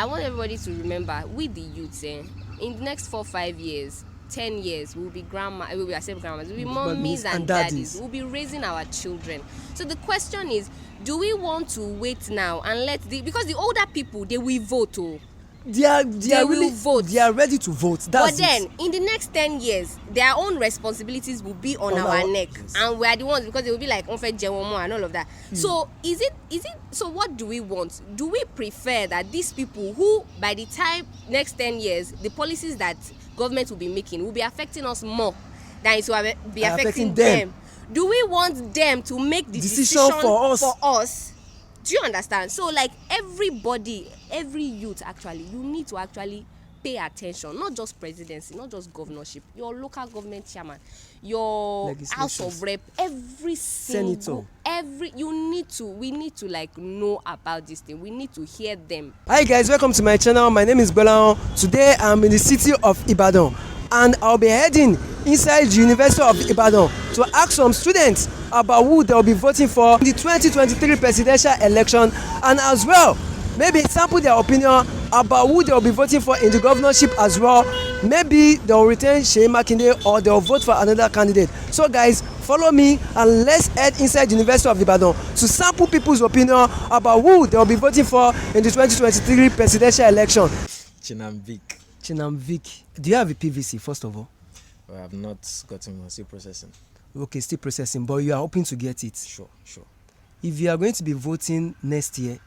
I want everybody to remember, we the youths, in the next 4-5 years, 10 years, we'll be grandmas, we'll be mommies and daddies. We'll be raising our children. So the question is, do we want to wait now and because the older people, they will vote. They are really vote. They are ready to vote. That's but then in the next 10 years, their own responsibilities will be on our neck, yes. And we are the ones, because they will be like and all of that. So is it so what do we want? Do we prefer that these people who by the time next 10 years, the policies that government will be making will be affecting us more than it will be affecting them? Do we want them to make the decision for us? Do you understand? So like everybody, every youth actually, you need to actually pay attention, not just presidency, not just governorship, your local government chairman, your house of rep, every single, senator, we need to like know about this thing. We need to hear them. Hi guys, welcome to my channel. My name is Bola. Today I'm in the city of Ibadan and I'll be heading inside the University of Ibadan to ask some students about who they'll be voting for in the 2023 presidential election, and as well maybe sample their opinion about who they'll be voting for in the governorship as well. Maybe they'll retain Seyi Makonde or they'll vote for another candidate. So guys, follow me and let's head inside the University of Ibadan to sample people's opinion about who they'll be voting for in the 2023 presidential election. Chinamvik. Do you have a PVC first of all? Well, I have not gotten one, still processing. Okay, still processing, but you are hoping to get it? Sure. If you are going to be voting next year,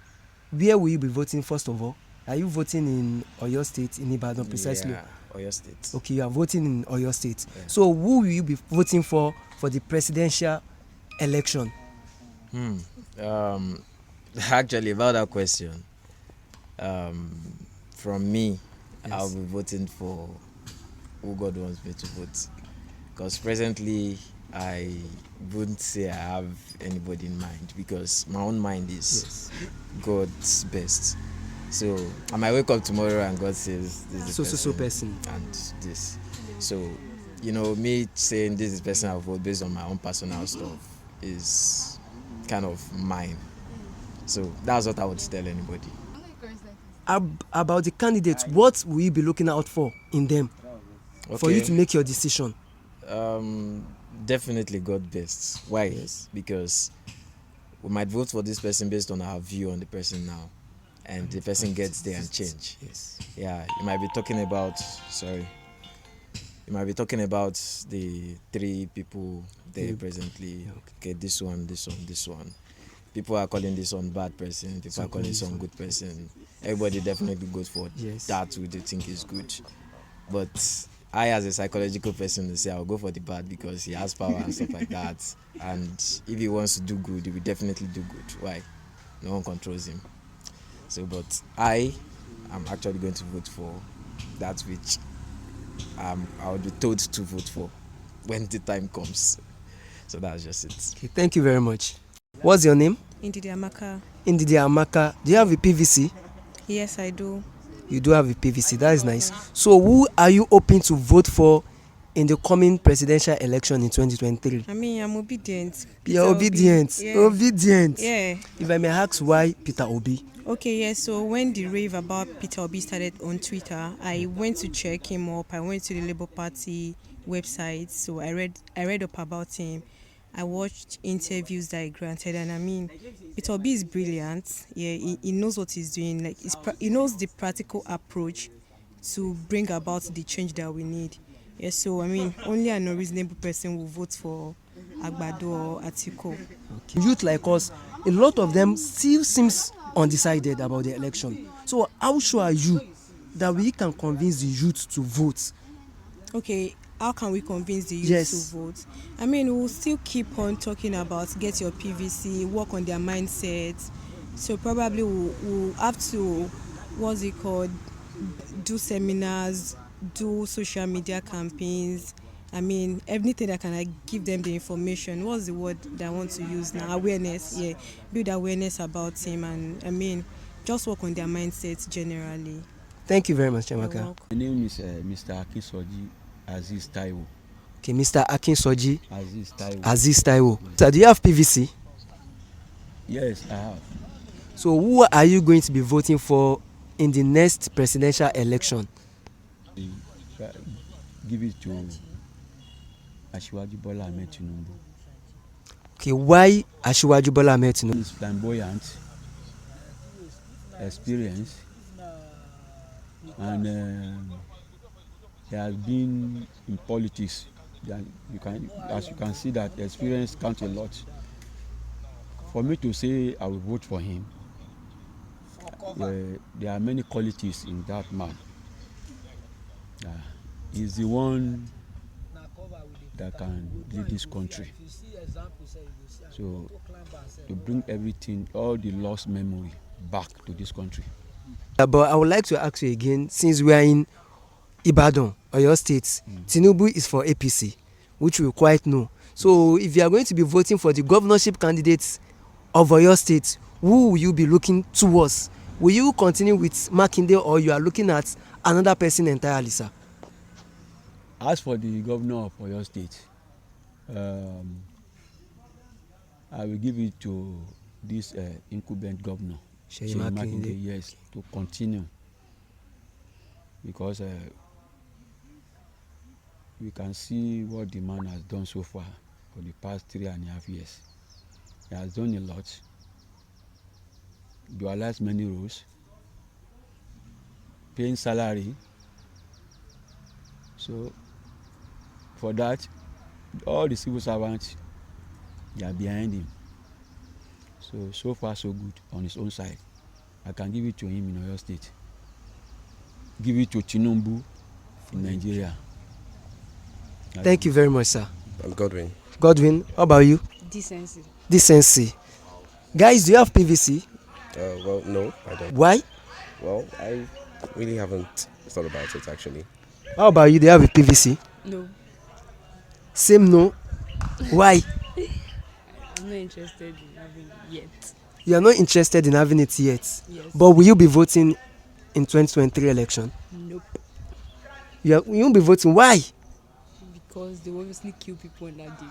where will you be voting first of all? Are you voting in Oyo State, in Ibadan precisely? Yeah, Oyo State. Okay, you are voting in Oyo State. Yeah. So who will you be voting for the presidential election? Actually, about that question, from me, yes, I'll be voting for who God wants me to vote. Because presently, I wouldn't say I have anybody in mind, because my own mind is God's best. So I might wake up tomorrow and God says this is the person and this. So me saying this is the person I vote based on my own personal stuff is kind of mine. So that's what I would tell anybody. About the candidates, what will you be looking out for in them for you to make your decision? Definitely God best. Why? Yes. Because we might vote for this person based on our view on the person now, and the person gets there and change. Yes. Yeah, you might be talking about the three people there presently. Okay, this one. People are calling this one bad person, people are calling this one good person. Everybody definitely goes for that who they think is good. But I, as a psychological person, say I'll go for the bad because he has power and stuff like that. And if he wants to do good, he will definitely do good. Why? No one controls him. So, but I am actually going to vote for that which I will be told to vote for when the time comes. So that's just it. Okay, thank you very much. What's your name? Amaka. Amaka. Do you have a PVC? Yes, I do. You do have a PVC. That is nice. So who are you hoping to vote for in the coming presidential election in 2023? I'm obedient. You're obedient. Yeah. Obedient. Yeah. If I may ask, why Peter Obi? Okay, yes. So when the rave about Peter Obi started on Twitter, I went to check him up. I went to the Labour Party website. So I read up about him. I watched interviews that he granted, and Peter Obi is brilliant. Yeah, he knows what he's doing. Like he knows the practical approach to bring about the change that we need. Yeah, so only an unreasonable person will vote for Agbado or Atiku. Okay. Youth like us, a lot of them still seems undecided about the election. So how sure are you that we can convince the youth to vote? Okay. How can we convince the youth to vote? We'll still keep on talking about get your PVC, work on their mindset. So probably we'll have to, do seminars, do social media campaigns. Everything that can give them the information. What's the word that I want to use now? Awareness. Yeah, build awareness about him, and just work on their mindset generally. Thank you very much, Chamaka. My name is Mr. Akisoji Aziz Taiwo. Okay, Mr. Akinsoji Aziz Taiwo. So do you have PVC? Yes, I have. So who are you going to be voting for in the next presidential election? Give it to Asiwaju Bola Ahmed Tinubu. Okay, why Asiwaju Bola Ahmed Tinubu? He's flamboyant, experience, and he has been in politics. As you can see, that experience counts a lot. For me to say I will vote for him, there are many qualities in that man. He's the one that can lead this country. So to bring everything, all the lost memory back to this country. But I would like to ask you again, since we are in Ibadan, Oyo State, Tinubu is for APC, which we quite know. So if you are going to be voting for the governorship candidates of Oyo State, who will you be looking towards? Will you continue with Makinde, or you are looking at another person entirely, sir? As for the governor of Oyo State, I will give it to this incumbent governor, Seyi Makinde, yes, to continue, because we can see what the man has done so far for the past 3.5 years. He has done a lot, dualized many roles, paying salary. So for that, all the civil servants, they are behind him. So far so good on his own side. I can give it to him in Oyo State. Give it to Tinubu in Nigeria. Thank you very much, sir. I'm Godwin. Godwin, how about you? Decency. Decency. Guys, do you have PVC? Well, no, I don't. Why? Well, I really haven't thought about it actually. How about you? Do you have a PVC? No, Same no. Why? I'm not interested in having it yet. You are not interested in having it yet. Yes. But will you be voting in 2023 election? Nope. You won't be voting. Why? Because they will obviously kill people on that day.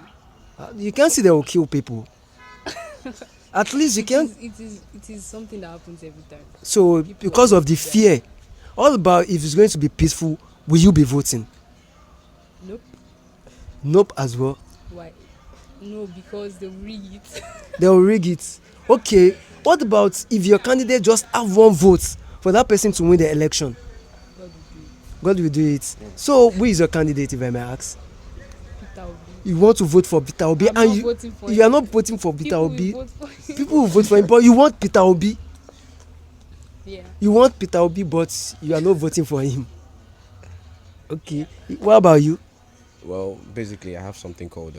You can't see they will kill people. At least you can. It is something that happens every time. So People because are of the dead. fear, all about if it's going to be peaceful, will you be voting? Nope. Nope as well. Why? No, because they rig it. They will rig it. Okay. What about if your candidate just have one vote for that person to win the election? God will do it. God will do it. So who is your candidate, if I may ask? Peter Obi. You want to vote for Peter Obi, I'm and not you voting for are him. not voting for Peter People Obi. will vote for him. People will vote for him, but you want Peter Obi. Yeah. You want Peter Obi, but you are not voting for him. Okay. What about you? Well, basically, I have something called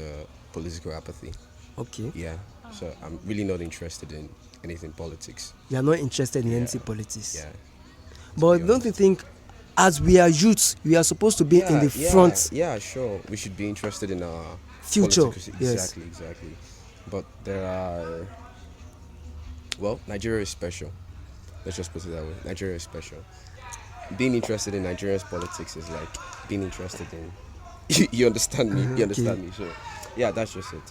political apathy. Okay. Yeah. So I'm really not interested in anything politics. You are not interested in Yeah. anything politics. Yeah. But be don't you honest. think, as we are youths, we are supposed to be in the front? Yeah, sure. We should be interested in our Future, political- yes. Exactly. But there are. Well, Nigeria is special. Let's just put it that way. Nigeria is special. Being interested in Nigeria's politics is like being interested in. You understand me? You understand me? So, yeah, that's just it.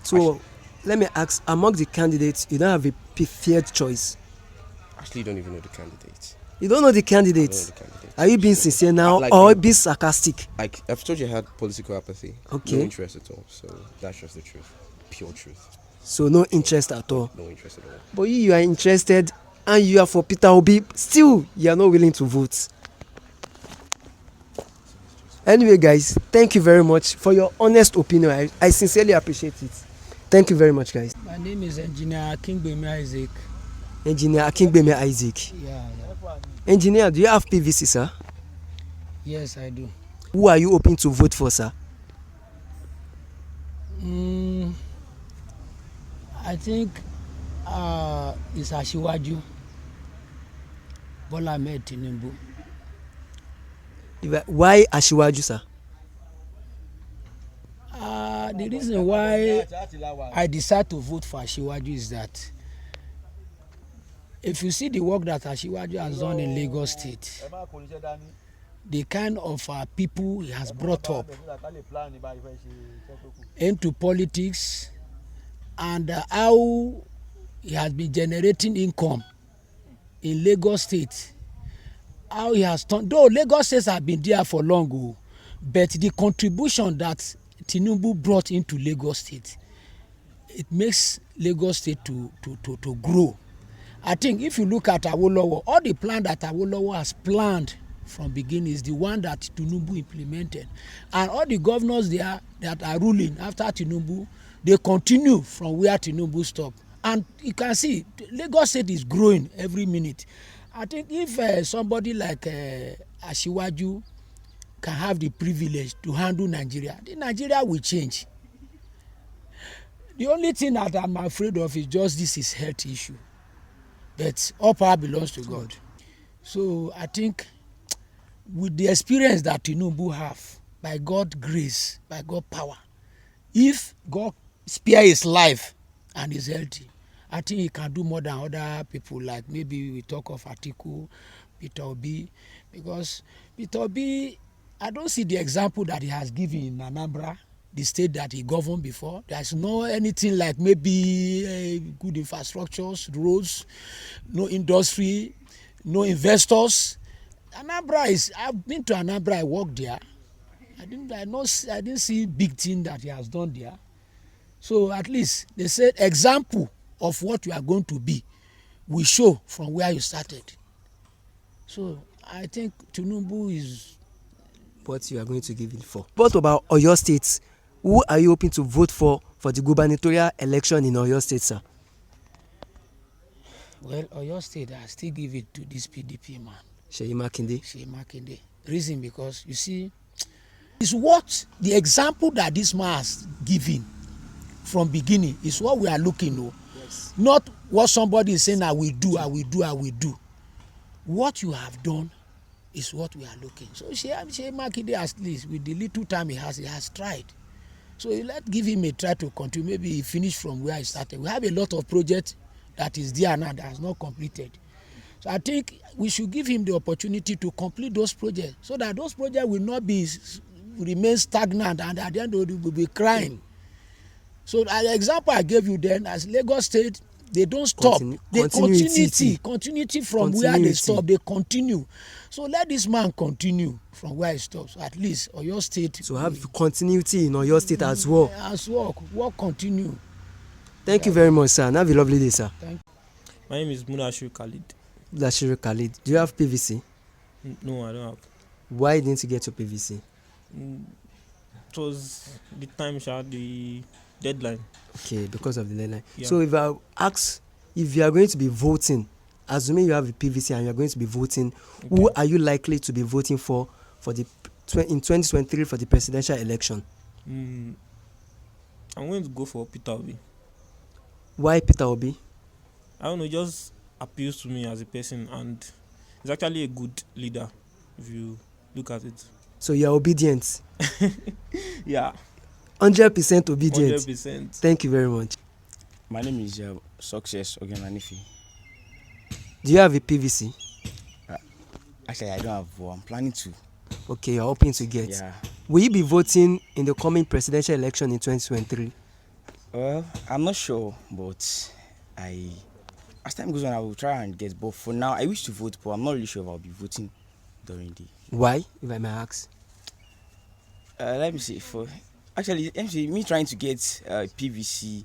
So, let me ask, among the candidates, you don't have a preferred choice. Actually, you don't even know the candidates. You don't know the I don't know candidates. the candidates. Are you being sincere now, Like or you- being sarcastic? Like I've told you, I had political apathy. Okay. No interest at all. So that's just the truth. Pure truth. So no interest at all. No interest at all. But you are interested, and you are for Peter Obi. Still, you are not willing to vote. Anyway, guys, thank you very much for your honest opinion. I sincerely appreciate it. Thank you very much, guys. My name is Engineer Kingbemi Isaac. Engineer Akingbemi Isaac. Yeah. Engineer, do you have PVC, sir? Yes, I do. Who are you hoping to vote for, sir? I think it's Asiwaju Bola Ahmed Tinubu. Why Asiwaju, sir? The reason why I decide to vote for Asiwaju is that if you see the work that Asiwaju has done in Lagos State, the kind of people he has brought up into politics, and how he has been generating income in Lagos State, how he has turned, though Lagos State have been there for long, but the contribution that Tinubu brought into Lagos State, it makes Lagos State to grow. I think if you look at Awolowo, all the plan that Awolowo has planned from beginning is the one that Tinubu implemented, and all the governors there that are ruling after Tinubu, they continue from where Tinubu stopped, and you can see Lagos State is growing every minute. I think if somebody like Asiwaju can have the privilege to handle Nigeria, the Nigeria will change. The only thing that I'm afraid of is just this is health issue, but all power belongs to God. So I think with the experience that Tinubu have, by God's grace, by God's power, if God spare his life and is healthy, I think he can do more than other people. Like maybe we talk of Atiku, Peter Obi, because Peter Obi, I don't see the example that he has given in Anambra, the state that he governed before. There's no anything like maybe good infrastructures, roads, no industry, no investors. Anambra is, I've been to Anambra, I worked there. I didn't see big thing that he has done there. So at least they said example of what you are going to be will show from where you started. So I think Tinubu is what you are going to give it for. What about Oyo State? Who are you hoping to vote for the gubernatorial election in Oyo State, sir? Well, Oyo State, I still give it to this PDP man. Seyi Makonde. Seyi Makonde. Reason because you see, is what the example that this man has given from beginning is what we are looking for. Yes. Not what somebody is saying I will do. What you have done is what we are looking. So Seyi Makonde, at least with the little time he has tried. So let's give him a try to continue. Maybe he finished from where he started. We have a lot of projects that is there now that is not completed. So I think we should give him the opportunity to complete those projects so that those projects will not remain stagnant, and at the end of it will be crying. So the example I gave you then, as Lagos State, they don't stop. Continuity from where they stop, they continue. So let this man continue from where he stops. At least Oyo State. So have continuity in Oyo State as well. As well, work continue. Thank you very much, sir. And have a lovely day, sir. Thank you. My name is Munashiru Khalid. Munashiru Khalid. Do you have PVC? No, I don't have. Why didn't you get your PVC? It was the time, the deadline. Okay, because of the deadline. Yeah. So if I ask, if you are going to be voting, assuming you have a PVC and you are going to be voting, okay, who are you likely to be voting for the in 2023 for the presidential election? I'm going to go for Peter Obi. Why Peter Obi? I don't know, it just appeals to me as a person, and he's actually a good leader if you look at it. So you are obedient? Yeah. 100% obedient. 100%. Thank you very much. My name is Success Ogenanifi. Do you have a PVC? Actually, I don't have one. I'm planning to. Okay, you're hoping to get. Yeah. Will you be voting in the coming presidential election in 2023? Well, I'm not sure, but as time goes on, I will try and get. But for now, I wish to vote, but I'm not really sure if I'll be voting during the. Why, if I may ask? Let me see. Me trying to get PVC.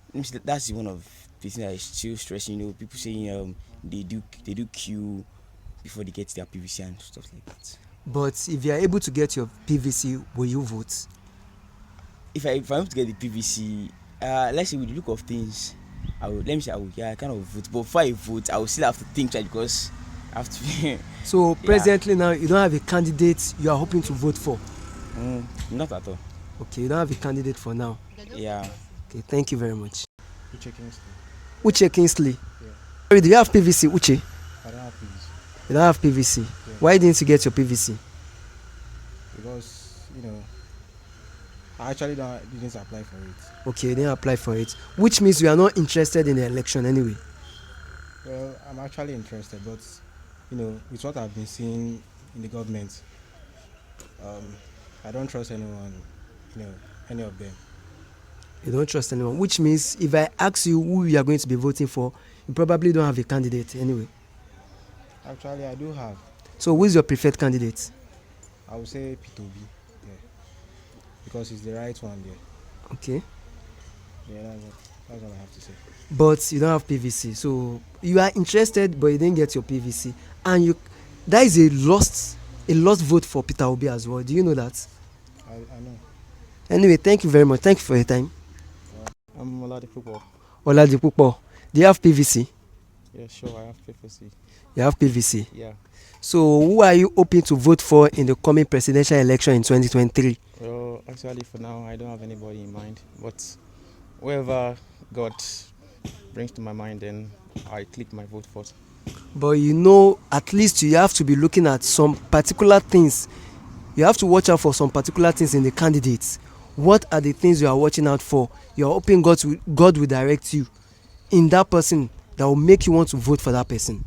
Let me see, that's one of the things that is still stressing. You know, people saying they do queue before they get their PVC and stuff like that. But if you are able to get your PVC, will you vote? If I'm able to get the PVC, let's say with the look of things, I will kind of vote. But before I vote, I will still have to think, right, because I have to. So presently now, you don't have a candidate you are hoping to vote for? Not at all. Okay, you don't have a candidate for now? Yeah. Okay, thank you very much. Uche Kingsley. Yeah. Do you have PVC, Uche? I don't have PVC. You don't have PVC? Yeah. Why didn't you get your PVC? Because, I actually didn't apply for it. Okay, you didn't apply for it. Which means you are not interested in the election anyway. Well, I'm actually interested, but, with what I've been seeing in the government, I don't trust anyone, any of them. You don't trust anyone, which means if I ask you who you are going to be voting for, you probably don't have a candidate anyway. Actually, I do have. So who is your preferred candidate? I would say P2B, yeah, because it's the right one there. Okay. Yeah, that's all I have to say. But you don't have PVC, so you are interested, but you didn't get your PVC, and that is a lost vote for Peter Obi as well. Do you know that? I know. Anyway, thank you very much. Thank you for your time. I'm Oladipupo. Oladipupo, do you have PVC? Yeah, sure, I have PVC. You have PVC. Yeah. So who are you hoping to vote for in the coming presidential election in 2023? Well, actually, for now, I don't have anybody in mind, but whoever God brings to my mind, then I click my vote for. But at least you have to be looking at some particular things. You have to watch out for some particular things in the candidates. What are the things you are watching out for? You are hoping God will direct you in that person that will make you want to vote for that person.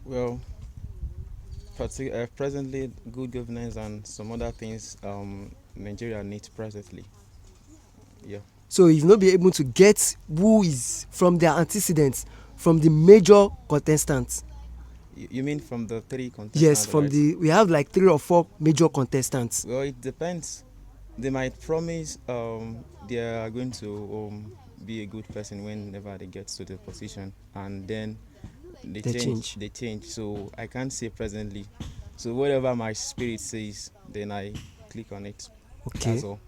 Well, presently, good governance and some other things Nigeria needs presently. Yeah. So you've not been able to get who is from their antecedents, from the major contestants. You mean from the 3 contestants? Yes, right? we have like 3 or 4 major contestants. Well, it depends. They might promise they are going to be a good person whenever they get to the position, and then they change. So I can't say presently. So whatever my spirit says, then I click on it. Okay. That's all.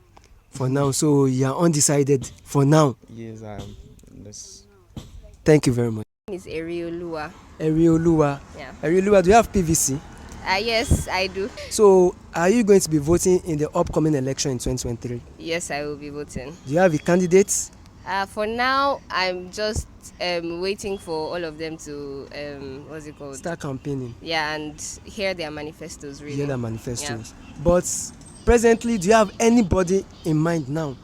For now, so you are undecided for now. Yes, I am. Thank you very much. My name is Erioluwa. Erioluwa. Yeah. Erioluwa, do you have PVC? Yes, I do. So, are you going to be voting in the upcoming election in 2023? Yes, I will be voting. Do you have a candidate? For now, I'm just waiting for all of them to what's it called? Start campaigning. Yeah, and hear their manifestos. Really. Hear their manifestos. Yeah. But presently, do you have anybody in mind now?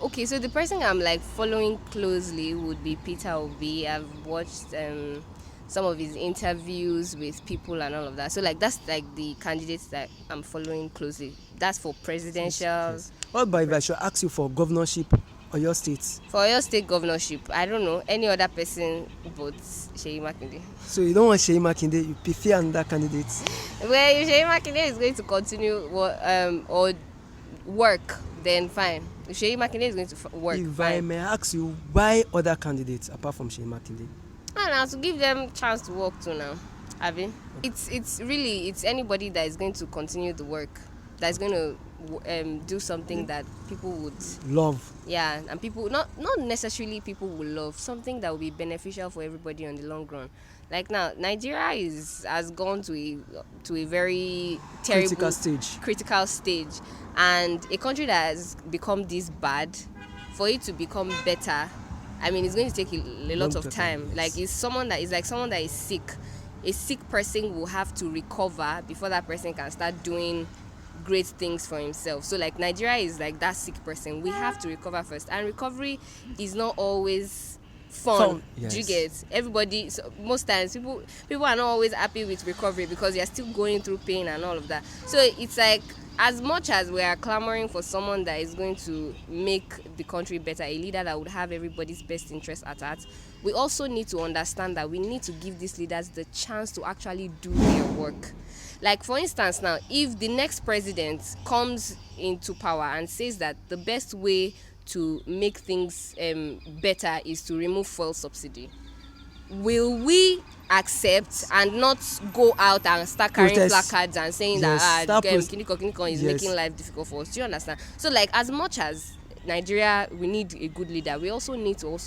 Okay, so the person I'm like following closely would be Peter Obi. I've watched some of his interviews with people and all of that. So like that's like the candidates that I'm following closely. That's for presidential. Yes. What about if I should ask you for governorship Oyo State? For Oyo State governorship, I don't know any other person but Seyi Makonde. So you don't want Seyi Makonde, you prefer another candidate? Well, if Seyi Makonde is going to continue or work, then fine. If Seyi Makonde is going to work, if fine. I may ask you, why other candidates apart from Seyi Makonde? And now to give them chance to work too now. It's really anybody that is going to continue the work, that's going to do something that people would love. Yeah, and people not necessarily people will love, something that will be beneficial for everybody on the long run. Like now, Nigeria has gone to a very terrible critical stage, and a country that has become this bad, for it to become better, I mean, it's going to take a lot of time. Yes. Like it's someone that is sick. A sick person will have to recover before that person can start doing great things for himself. So like Nigeria is like that sick person. We have to recover first, and recovery is not always fun. Yes. Do you get? Everybody, so most times people are not always happy with recovery because you're still going through pain and all of that. So it's like, as much as we are clamoring for someone that is going to make the country better, a leader that would have everybody's best interest at heart, we also need to understand that we need to give these leaders the chance to actually do their work. Like, for instance, now, if the next president comes into power and says that the best way to make things better is to remove fuel subsidy, will we accept and not go out and start carrying placards and saying that Kiniko is making life difficult for us? Do you understand? So like, as much as Nigeria, we need a good leader, we also need to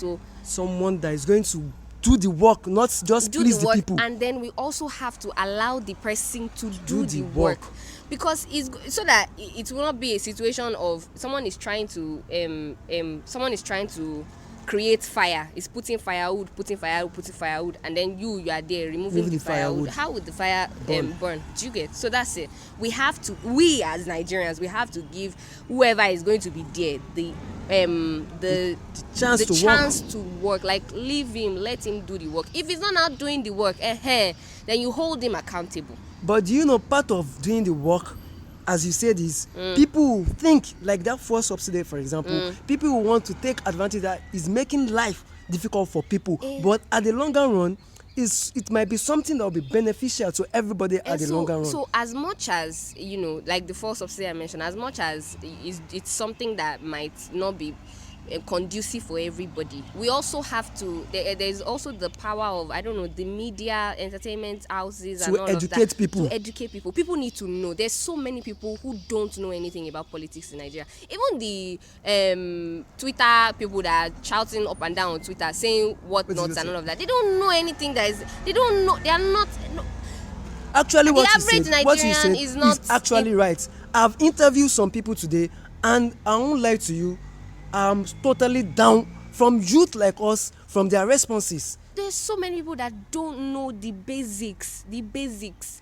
someone that is going to do the work, not just please the people. And then we also have to allow the person to do the work. Because it's so that it will not be a situation of someone is trying to create fire, is putting firewood, and then you are there removing the firewood. How would the fire burn? Do you get? So that's it. We as Nigerians, we have to give whoever is going to be there the chance to work. Like, leave him, let him do the work. If he's not doing the work, then you hold him accountable. But do you know, part of doing the work, as you said, is people think like that fuel subsidy, for example. People who want to take advantage that is making life difficult for people. But at the longer run, it might be something that will be beneficial to everybody at the longer run. So as much as, like the four subsidy I mentioned, as much as it's something that might not be conducive for everybody, we also have to, there's also the power of, I don't know, the media, entertainment houses and all of that. To educate people need to know. There's so many people who don't know anything about politics in Nigeria. Even the Twitter people that are shouting up and down on Twitter saying what nots and all of that, they don't know anything that is, they don't know, they are not actually what you said is actually right. I've interviewed some people today, and I won't lie to you, I'm totally down from youth like us, from their responses. There's so many people that don't know the basics.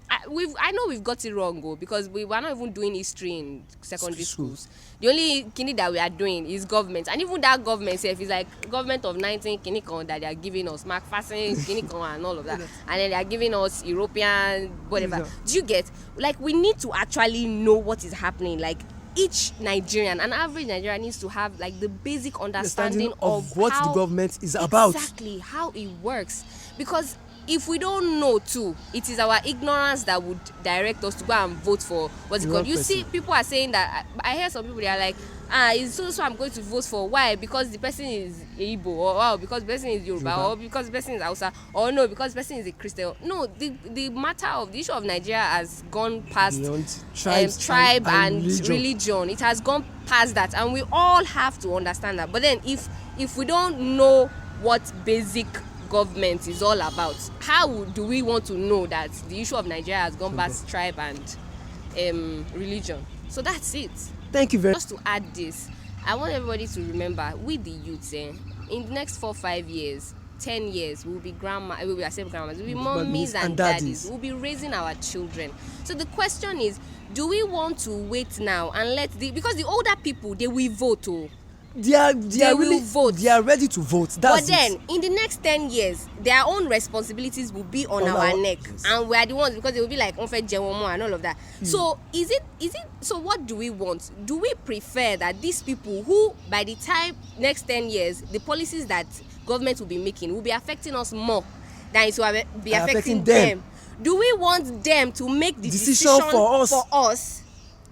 I know we've got it wrong, because we were not even doing history in secondary schools. The only kini that we are doing is government, and even that government itself is like government of 19 kini that they are giving us, Mark Fasten kini and all of that, and then they are giving us European whatever. Do you get? Like, we need to actually know what is happening. Like, each Nigerian, an average Nigerian, needs to have like the basic understanding of what the government is about. Exactly how it works. Because if we don't know too, it is our ignorance that would direct us to go and vote for what's it called. You see, people are saying that, I hear some people, they are like, it's so I'm going to vote for. Why? Because the person is Igbo, or because the person is Yoruba, or because the person is Hausa, or no, because the person is a Christian. No, the matter of the issue of Nigeria has gone past tribe and religion. It has gone past that, and we all have to understand that. But then if we don't know what basic government is all about, how do we want to know that the issue of Nigeria has gone past tribe and religion? So that's it. Thank you very much. Just to add this, I want everybody to remember, with the youths, in the next 4-5 years, 10 years, we'll be grandmas, we'll be mummies and daddies. We'll be raising our children. So the question is, do we want to wait now and because the older people, they will vote. They are ready to vote. But then in the next 10 years, their own responsibilities will be on our neck, and we are the ones, because they will be like and all of that. So so what do we want? Do we prefer that these people, who by the time next 10 years, the policies that government will be making will be affecting us more than it will be affecting them? Do we want them to make the decision for us?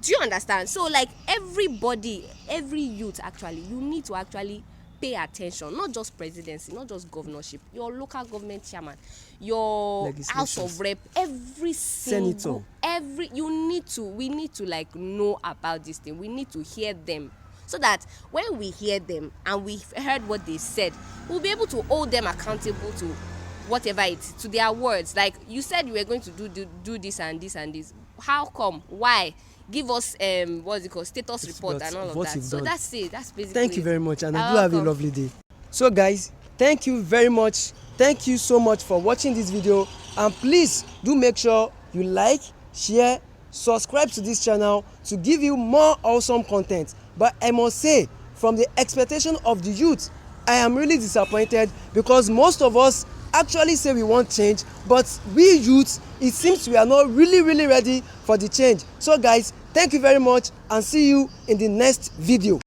Do you understand? So like everybody, every youth, actually, you need to actually pay attention. Not just presidency, not just governorship, your local government chairman, your house of rep, every single, we need to like know about this thing. We need to hear them, so that when we hear them and we've heard what they said, we'll be able to hold them accountable to whatever it is, to their words. Like, you said you were going to do this and this and this. How come? Why? Give us status report and all of that. So that's it. That's basically. Thank you very much, and I do have a lovely day. So guys, thank you very much. Thank you so much for watching this video, and please do make sure you like, share, subscribe to this channel to give you more awesome content. But I must say, from the expectation of the youth, I am really disappointed, because most of us actually say we want change, but we youths, it seems we are not really ready for the change. So guys, thank you very much, and see you in the next video.